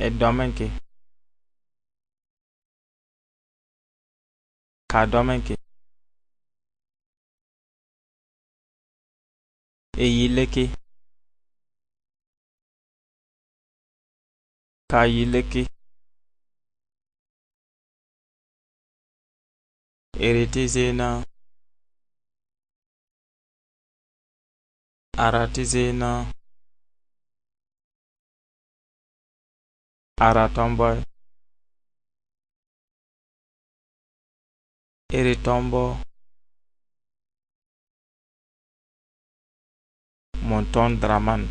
Edomenke. Kadomenke. Eyileke. Kayileke. Eretizena. Aratizena. Aratomboy. Eretombo. Monton Draman.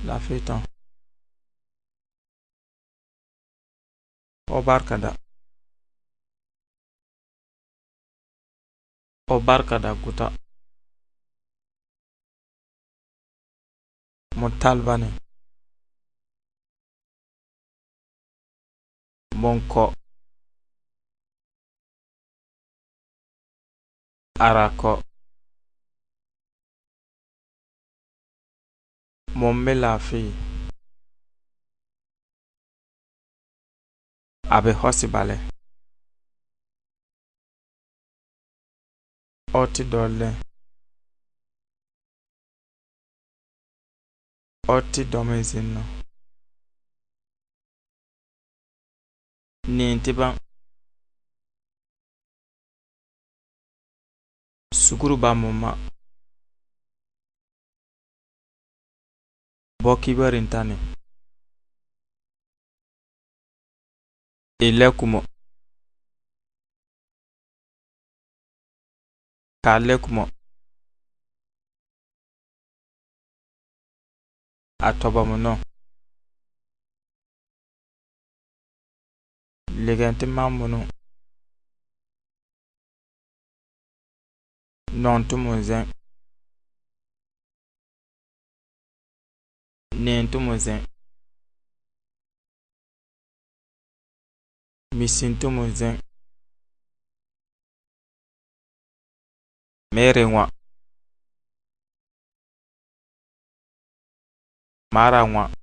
La fétan. Obarkada. Obarkada guta. Montalbane. Monko. Arako. Mommelafi. Abe hosibale. Oti dole. Oti domezino. Nintiban. Sukuruba muma. Bokibarintane. Ilekumo. Kalekumo. Atobamuno. Legenti mamuno. Nontumunzen. Nentumunzen. Misintumunzen. Merenwa. Maranwa.